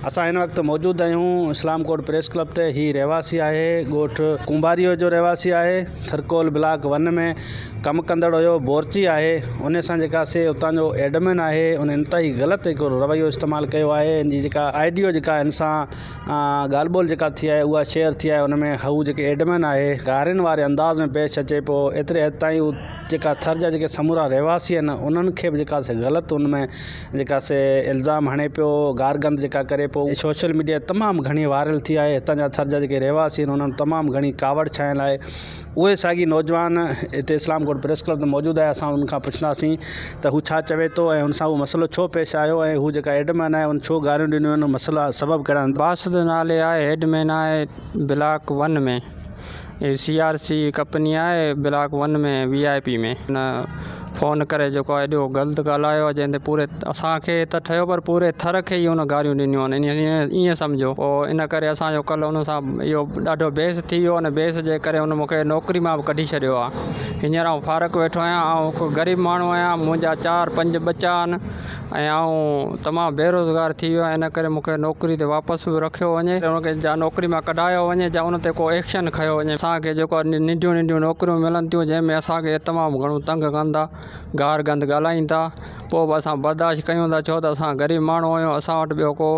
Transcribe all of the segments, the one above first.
असां हिन वक़्तु मौजूदु आहियूं इस्लाम कोट प्रेस क्लब ते। ही रहवासी आहे ॻोठ कुंभारियो जो रहवासी आहे, थरकोल ब्लॉक 1 में कमु कंदड़ हुयो। बोरची आहे, उन सां जेका से उतां जो एडमिन आहे उन इंतई ग़लति हिकु रवैयो इस्तेमालु कयो आहे। इन जी जेका आइडियो जेका इन सां ॻाल्हि ॿोल जेका थी आहे उहा शेयर थी आहे। उन में हू जेके एडमिन आहे गारिन वारे अंदाज़ में पेश अचे पियो। एतिरे हद ताईं जेका थर जा जेके समूरा रहवासी आहिनि उन्हनि खे बि जेका से ग़लति उन में जेका से इल्ज़ाम हणे पियो, गारगंद जेका करे पियो। सोशल मीडिया तमामु घणी वायरल थी आहे। हितां जा थर जा जेके रहवासी आहिनि उन्हनि तमामु घणी कावड़ छायल आहे। उहे साॻी नौजवान हिते इस्लाम कोट प्रेस क्लब में मौजूदु आहे। असां उनखां पुछंदासीं त हू छा चवे थो ऐं हुन सां उहो मसइलो छो पेश आयो ऐं हू जेका एडमिन आहे उन छो गारियूं ॾिनियूं आहिनि, मसइला सबबु कहिड़ा आहिनि। बासुद नाले आहे, एडमिन आहे ब्लॉक 1 में। CRC कंपनी आहे ब्लॉक 1 में VIP में। न फ़ोन करे जेको आहे एॾो ग़लति ॻाल्हायो आहे जंहिंते पूरे असांखे त ठहियो पर पूरे थर खे ई उन गारियूं ॾिनियूं आहिनि। ईअं सम्झो। पोइ इन करे असांजो कल्ह उन सां इहो ॾाढो बहस थी वियो। अने बहस जे करे उन मूंखे नौकिरी मां बि कढी छॾियो आहे। हींअर आउं फारक वेठो आहियां। ऐं ग़रीब माण्हू आहियां, मुंहिंजा 4-5 बच्चा आहिनि ऐं आउं तमामु बेरोज़गार थी वियो आहियां। इन करे मूंखे नौकिरी ते वापसि बि रखियो वञे, उनखे जा नौकिरी मां कढायो वञे, जा उन ते को एक्शन खयो वञे। असांखे जेको नंढियूं नंढियूं नौकिरियूं मिलनि थियूं जंहिंमें असांखे तमामु घणो तंग कंदा, गार गंद ॻाल्हाईंदा, पोइ बि असां बर्दाश्त कयूं था छो त असां ग़रीब माण्हू आहियूं। असां वटि ॿियो को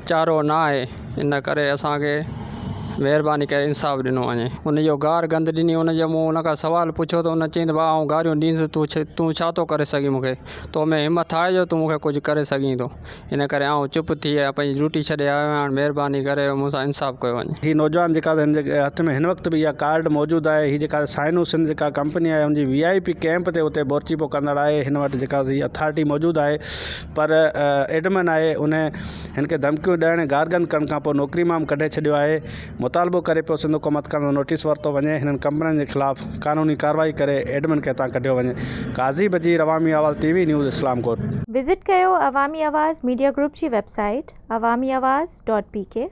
चारो न आहे। इन करे असांखे महिरबानी करे इंसाफ़ ॾिनो वञे। उन जो गार गंद ॾिनी। उन जो मूं उन खां सुवालु पुछियो त उन चई त भाउ आउं गारियूं ॾींदुसि, तूं छा थो करे सघीं मूंखे, तो में हिमत आहे जो तूं मूंखे कुझु करे सघीं थो। इन करे आउं चुप थी विया, पंहिंजी ड्यूटी छॾे आयो आहियां। महिरबानी करे मूंसां इंसाफ़ कयो वञे। ही नौजवान जेका हिन जे हथ में हिन वक़्तु बि इहा कार्ड मौजूदु आहे। ही जेका साइनू सिंध जेका कंपनी आहे उनजी VIP कैंप ते उते बोरची पोइ कंदड़ आहे। हिन वटि जेका अथॉरिटी मौजूदु आहे पर एडमिन आहे उन हिन खे धमकियूं ॾियण, गारगंद करण खां पोइ नौकिरी मां कढे छॾियो आहे। मुतालबो करे पियो सिंध हुकूमत खां नोटिस वरितो वञे, हिननि कंपनियुनि जे ख़िलाफ़ कानूनी कार्रवाई करे एडमिन खे हितां कढियो वञे। काज़ी बजीर, अवामी आवाज़ TV न्यूज़, इस्लाम कोट। विज़िट कयो अवामी आवाज़ मीडिया ग्रुप जी वेबसाइट awamiawaz.pk।